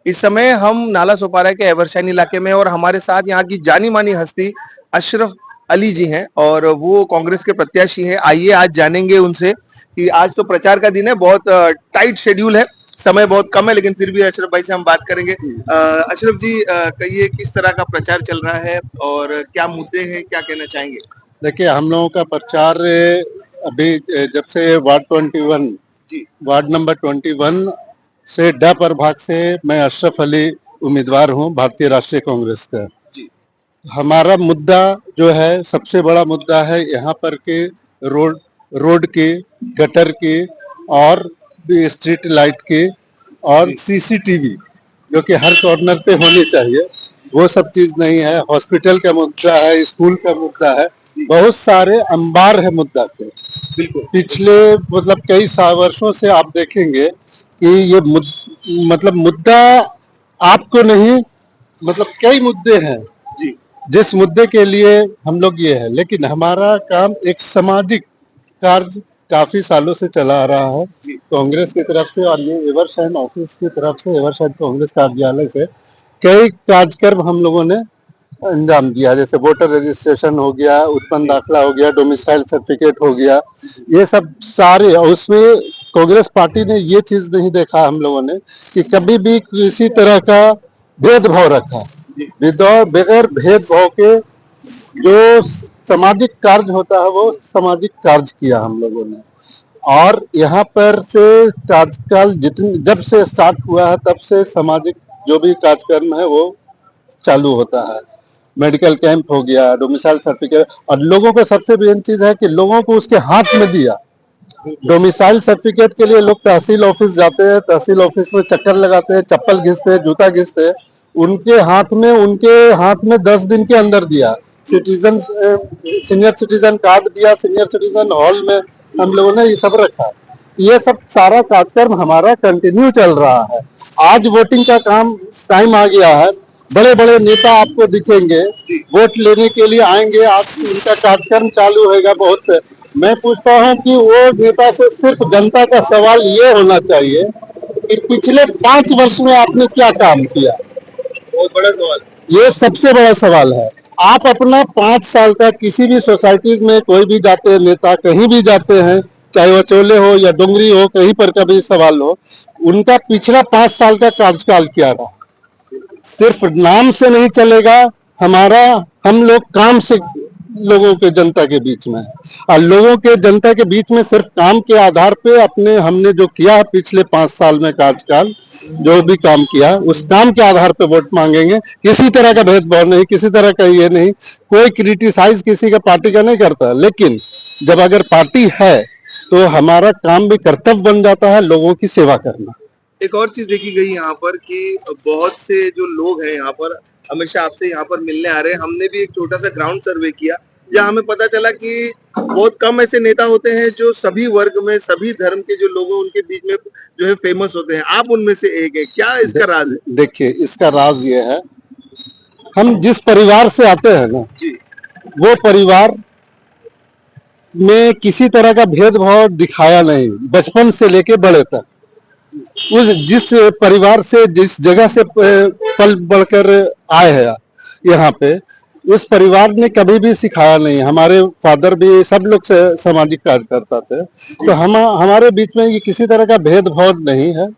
इस समय हम नाला सोपारा के एवरशाइन इलाके में और हमारे साथ यहाँ की जानी मानी हस्ती अशरफ अली जी हैं और वो कांग्रेस के प्रत्याशी हैं। आइए आज जानेंगे उनसे कि आज तो प्रचार का दिन है, बहुत टाइट शेड्यूल है, समय बहुत कम है, लेकिन फिर भी अशरफ भाई से हम बात करेंगे। अशरफ जी, कहिए किस तरह का प्रचार चल रहा है और क्या मुद्दे हैं, क्या कहना चाहेंगे? देखिए, हम लोगों का प्रचार अभी जब से वार्ड नंबर 21 से डा प्रभाग से मैं अशरफ अली उम्मीदवार हूं भारतीय राष्ट्रीय कांग्रेस का। हमारा मुद्दा जो है, सबसे बड़ा मुद्दा है यहाँ पर के रोड के, गटर के और स्ट्रीट लाइट के और सीसीटीवी जो कि हर कॉर्नर पे होनी चाहिए, वो सब चीज नहीं है। हॉस्पिटल का मुद्दा है, स्कूल का मुद्दा है, बहुत सारे अंबार है मुद्दा के। बिल्कुल पिछले मतलब कई वर्षों से आप देखेंगे कि ये मुद्दा आपको नहीं, मतलब कई मुद्दे हैं जिस मुद्दे के लिए हम लोग ये है, लेकिन हमारा काम एक सामाजिक कार्य काफी सालों से चला आ रहा है कांग्रेस की तरफ से, और ये एवरशाइन ऑफिस की तरफ से, एवरशाइन कांग्रेस कार्यालय से कई कार्यक्रम हम लोगों ने अंजाम दिया। जैसे वोटर रजिस्ट्रेशन हो गया, उत्पन्न दाखला हो गया, डोमिसाइल सर्टिफिकेट हो गया, ये सब सारे। और उसमें कांग्रेस पार्टी ने ये चीज नहीं देखा हम लोगों ने कि कभी भी किसी तरह का भेदभाव रखा, बगैर भेदभाव के जो सामाजिक कार्य होता है वो सामाजिक कार्य किया हम लोगों ने। और यहाँ पर से कार्यकाल जब से स्टार्ट हुआ है तब से सामाजिक जो भी कार्यक्रम है वो चालू होता है। मेडिकल कैंप हो गया, डोमिसाइल सर्टिफिकेट, और लोगों को सबसे मेन चीज है कि लोगों को उसके हाथ में दिया। डोमिसाइल सर्टिफिकेट के लिए लोग तहसील ऑफिस जाते हैं, तहसील ऑफिस में चक्कर लगाते हैं, चप्पल घिसते हैं, जूता घिसते हैं, उनके हाथ में 10 दिन के अंदर दिया। सीनियर सिटीजन कार्ड दिया, सीनियर सिटीजन हॉल में हम लोगों ने ये सब रखा। ये सब सारा कार्यक्रम हमारा कंटिन्यू चल रहा है। आज वोटिंग का टाइम आ गया है, बड़े बड़े नेता आपको दिखेंगे, वोट लेने के लिए आएंगे, आप उनका कार्यक्रम चालू होगा। बहुत मैं पूछता हूं कि वो नेता से सिर्फ जनता का सवाल ये होना चाहिए कि पिछले 5 वर्ष में आपने क्या काम किया। बहुत बड़ा सवाल, ये सबसे बड़ा सवाल है। आप अपना 5 साल का किसी भी सोसाइटीज में कोई भी जाते हैं, नेता कहीं भी जाते हैं, चाहे वो चोले हो या डोंगरी हो, कहीं पर का भी सवाल हो, उनका पिछला 5 साल का कार्यकाल क्या रहा। सिर्फ नाम से नहीं चलेगा, हम लोग काम से लोगों के जनता के बीच में है, और लोगों के जनता के बीच में सिर्फ काम के आधार पे हमने जो किया है पिछले 5 साल में कार्यकाल, जो भी काम किया उस काम के आधार पे वोट मांगेंगे। किसी तरह का भेदभाव नहीं, किसी तरह का ये नहीं, कोई क्रिटिसाइज किसी का पार्टी का नहीं करता, लेकिन जब अगर पार्टी है तो हमारा काम भी कर्तव्य बन जाता है लोगों की सेवा करना। एक और चीज देखी गई यहाँ पर कि बहुत से जो लोग हैं यहाँ पर हमेशा आपसे यहाँ पर मिलने आ रहे हैं। हमने भी एक छोटा सा ग्राउंड सर्वे किया, जहाँ हमें पता चला कि बहुत कम ऐसे नेता होते हैं जो सभी वर्ग में, सभी धर्म के जो लोग हैं उनके बीच में जो है फेमस होते हैं। आप उनमें से एक है, क्या इसका राज है? देखिए, इसका राज ये है, हम जिस परिवार से आते हैं ना, वो परिवार में किसी तरह का भेदभाव दिखाया नहीं, बचपन से लेके बड़े तक। जिस परिवार से, जिस जगह से पल बढ़कर आए हैं यहाँ पे, उस परिवार ने कभी भी सिखाया नहीं। हमारे फादर भी सब लोग से सामाजिक कार्य करता थे, तो हमारे बीच में ये किसी तरह का भेदभाव नहीं है।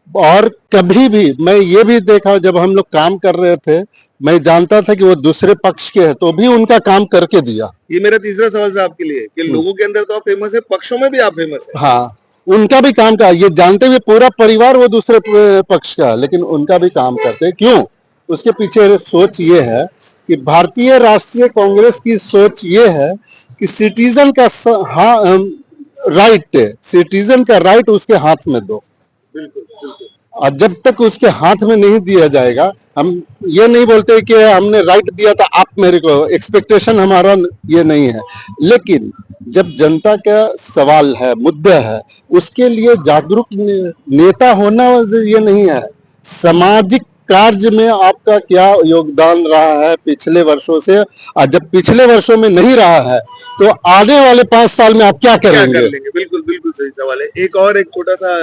और कभी भी मैं ये भी देखा, जब हम लोग काम कर रहे थे, मैं जानता था कि वो दूसरे पक्ष के हैं, तो भी उनका काम करके दिया। ये मेरा तीसरा सवाल था आपके लिए कि लोगों के अंदर तो आप फेमस है, पक्षों में भी आप फेमस है। हाँ, उनका भी काम का, ये जानते हुए पूरा परिवार वो दूसरे पक्ष का, लेकिन उनका भी काम करते। क्यों? उसके पीछे सोच ये है कि भारतीय राष्ट्रीय कांग्रेस की सोच ये है कि सिटीजन का राइट उसके हाथ में दो। और जब तक उसके हाथ में नहीं दिया जाएगा, हम ये नहीं बोलते कि हमने राइट दिया था आप मेरे को, एक्सपेक्टेशन हमारा ये नहीं है, लेकिन जब जनता का सवाल है, मुद्दा है, उसके लिए जागरूक नेता होना ये नहीं है। सामाजिक कार्य में आपका क्या योगदान रहा है पिछले वर्षों से, और जब पिछले वर्षों में नहीं रहा है तो आने वाले 5 साल में आप क्या करेंगे? बिल्कुल बिल्कुल सही सवाल है। एक छोटा सा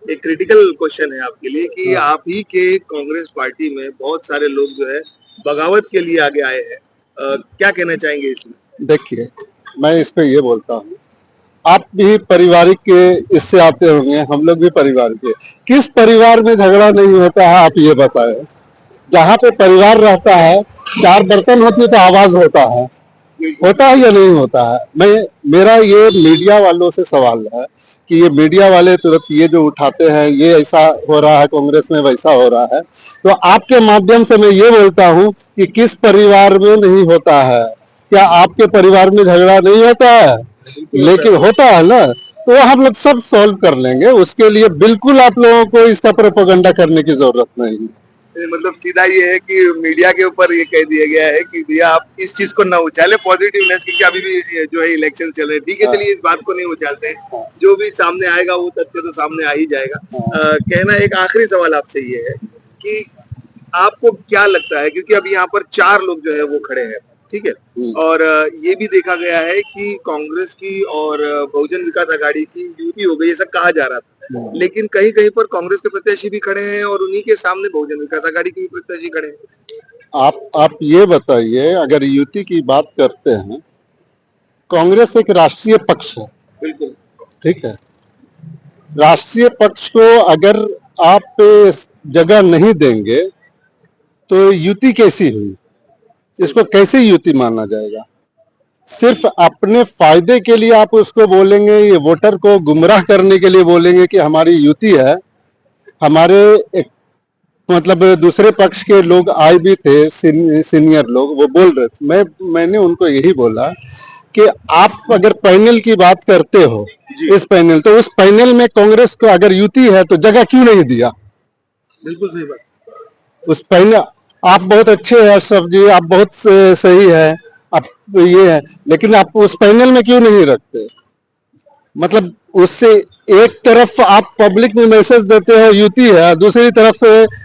एक क्रिटिकल क्वेश्चन है आपके लिए कि आप ही के कांग्रेस पार्टी में बहुत सारे लोग जो है बगावत के लिए आगे आए हैं। क्या कहना चाहेंगे इसमें? देखिए, मैं इस पे ये बोलता हूँ, आप भी पारिवारिक के इससे आते होंगे, हम लोग भी परिवार के। किस परिवार में झगड़ा नहीं होता है, आप ये बताएं। जहाँ पे परिवार रहता है, चार बर्तन होती है तो आवाज होता है या नहीं होता है। मेरा ये मीडिया वालों से सवाल है कि ये मीडिया वाले तुरंत ये जो उठाते हैं, ये ऐसा हो रहा है कांग्रेस में, वैसा हो रहा है, तो आपके माध्यम से मैं ये बोलता हूँ कि किस परिवार में नहीं होता है? क्या आपके परिवार में झगड़ा नहीं होता है? लेकिन होता है ना, तो हम लोग सब सॉल्व कर लेंगे। उसके लिए बिल्कुल आप लोगों को इसका प्रोपेगेंडा करने की जरूरत नहीं है। मतलब सीधा ये है कि मीडिया के ऊपर ये कह दिया गया है कि भैया आप इस चीज को ना उछाले, पॉजिटिवनेस, क्योंकि अभी भी जो है इलेक्शन चल रहे हैं। ठीक है, चलिए इस बात को नहीं उछालते हैं, जो भी सामने आएगा वो तथ्य तो सामने आ ही जाएगा। कहना एक आखिरी सवाल आपसे ये है कि आपको क्या लगता है, क्योंकि अभी यहाँ पर 4 लोग जो है वो खड़े हैं, ठीक है, और ये भी देखा गया है कि कांग्रेस की और बहुजन विकास आघाड़ी की युति हो गई, ऐसा कहा जा रहा था, लेकिन कहीं कहीं पर कांग्रेस के प्रत्याशी भी खड़े हैं और उन्हीं के सामने बहुजन विकास आघाड़ी के भी प्रत्याशी खड़े हैं। आप ये बताइए, अगर युति की बात करते हैं, कांग्रेस एक राष्ट्रीय पक्ष है, बिल्कुल ठीक है। राष्ट्रीय पक्ष को अगर आप जगह नहीं देंगे तो युति कैसी हुई? इसको कैसे युति माना जाएगा? सिर्फ अपने फायदे के लिए आप उसको बोलेंगे, ये वोटर को गुमराह करने के लिए बोलेंगे कि हमारी युति है। हमारे मतलब दूसरे पक्ष के लोग आए भी थे, सीनियर लोग, वो बोल रहे थे, मैंने उनको यही बोला कि आप अगर पैनल की बात करते हो, इस पैनल, तो उस पैनल में कांग्रेस को अगर युति है तो जगह क्यों नहीं दिया? बिल्कुल सही बात। उस पैनल, आप बहुत अच्छे हैं अशरफ जी, आप बहुत सही है, आप ये है, लेकिन आप उस पैनल में क्यों नहीं रखते? मतलब उससे एक तरफ आप पब्लिक में मैसेज देते हो युति है, दूसरी तरफ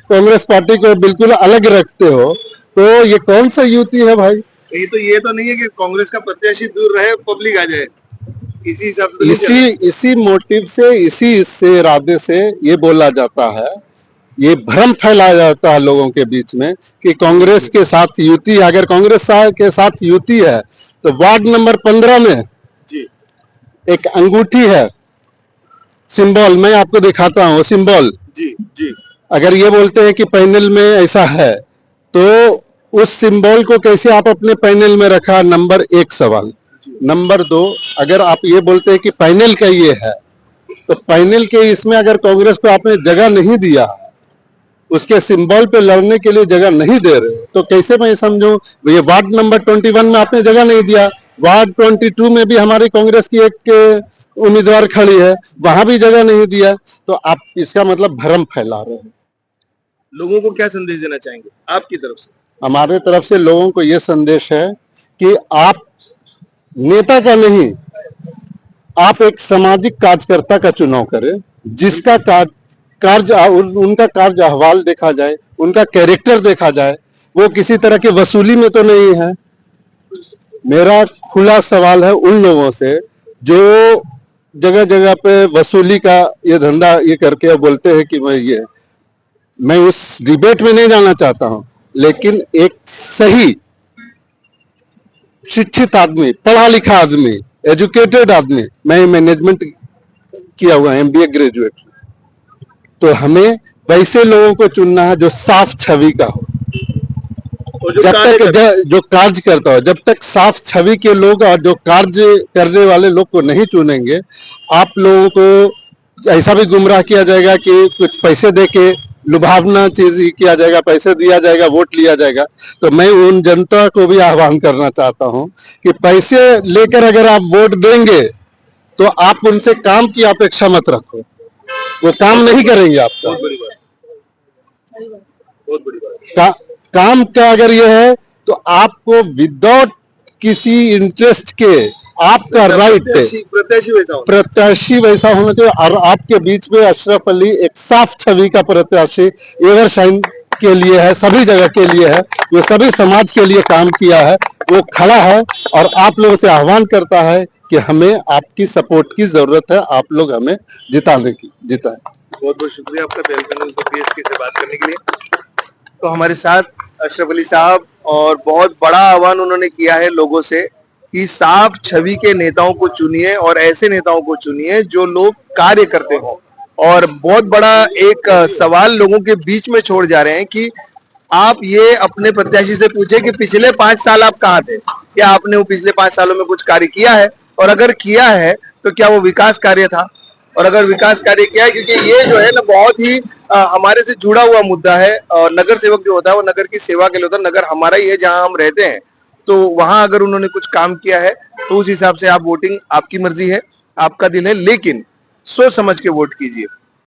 कांग्रेस पार्टी को बिल्कुल अलग रखते हो, तो ये कौन सा युति है भाई? ये तो नहीं है कि कांग्रेस का प्रत्याशी दूर रहे, पब्लिक आ जाए, इसी मोटिव से, इसी इरादे से ये बोला जाता है, ये भ्रम फैलाया जाता है लोगों के बीच में कि कांग्रेस के साथ युति, अगर कांग्रेस के साथ युति है तो वार्ड नंबर 15 में जी एक अंगूठी है, सिंबल, मैं आपको दिखाता हूँ सिंबल। जी जी, अगर ये बोलते हैं कि पैनल में ऐसा है, तो उस सिंबल को कैसे आप अपने पैनल में रखा? नंबर 1 सवाल। नंबर 2, अगर आप ये बोलते हैं कि पैनल का ये है, तो पैनल के इसमें अगर कांग्रेस को आपने जगह नहीं दिया, उसके सिंबल पे लड़ने के लिए जगह नहीं दे रहे, तो कैसे मैं समझूं? ये वार्ड नंबर 21 में आपने जगह नहीं दिया, वार्ड 22 में भी हमारी कांग्रेस की एक उम्मीदवार खड़ी है, वहां भी जगह नहीं दिया, तो आप इसका मतलब भ्रम फैला रहे हैं। लोगों को क्या संदेश देना चाहेंगे आपकी तरफ से? हमारे तरफ से लोगों को यह संदेश है कि आप नेता का नहीं, आप एक सामाजिक कार्यकर्ता का चुनाव करें, जिसका उनका कार्य अहवाल देखा जाए, उनका कैरेक्टर देखा जाए, वो किसी तरह की वसूली में तो नहीं है। मेरा खुला सवाल है उन लोगों से जो जगह जगह पे वसूली का ये धंधा ये करके बोलते हैं कि मैं उस डिबेट में नहीं जाना चाहता हूं, लेकिन एक सही शिक्षित आदमी, पढ़ा लिखा आदमी, एजुकेटेड आदमी, मैं मैनेजमेंट किया हुआ MBA ग्रेजुएट, तो हमें वैसे लोगों को चुनना है जो साफ छवि का हो, जब तक जो कार्य करता हो। जब तक साफ छवि के लोग और जो कार्य करने वाले लोग को नहीं चुनेंगे, आप लोगों को ऐसा भी गुमराह किया जाएगा कि कुछ पैसे देके लुभावना चीज किया जाएगा, पैसे दिया जाएगा, वोट लिया जाएगा। तो मैं उन जनता को भी आह्वान करना चाहता हूं कि पैसे लेकर अगर आप वोट देंगे तो आप उनसे काम की अपेक्षा मत रखो, वो काम नहीं करेंगे आपका। बहुत बड़ी बात। काम का अगर ये है तो आपको विदाउट किसी इंटरेस्ट के आपका राइट है, प्रत्याशी वैसा होना चाहिए। और आपके बीच में अशरफ अली एक साफ छवि का प्रत्याशी एवरशाइन के लिए है, सभी जगह के लिए है, वो सभी समाज के लिए काम किया है, वो खड़ा है और आप लोगों से आह्वान करता है कि हमें आपकी सपोर्ट की जरूरत है, आप लोग हमें जिताए। बहुत बहुत शुक्रिया आपका तेलंगाना न्यूज़ पीएसके से बात करने के लिए। तो हमारे साथ अशरफ अली साहब, और बहुत बड़ा आह्वान उन्होंने किया है लोगों से कि साफ छवि के नेताओं को चुनिए और ऐसे नेताओं को चुनिए जो लोग कार्य करते हो। और बहुत बड़ा एक सवाल लोगों के बीच में छोड़ जा रहे हैं कि आप ये अपने प्रत्याशी से पूछे कि पिछले 5 साल आप कहाँ थे, क्या आपने वो पिछले 5 सालों में कुछ कार्य किया है, और अगर किया है तो क्या वो विकास कार्य था, और अगर विकास कार्य किया है, क्योंकि ये जो है ना बहुत ही हमारे से जुड़ा हुआ मुद्दा है। और नगर सेवक जो होता है वो नगर की सेवा के लिए होता है, नगर हमारा ही है जहां हम रहते हैं। तो वहां अगर उन्होंने कुछ काम किया है तो उस हिसाब से आप वोटिंग, आपकी मर्जी है, आपका दिल है, लेकिन सोच समझ के वोट कीजिए।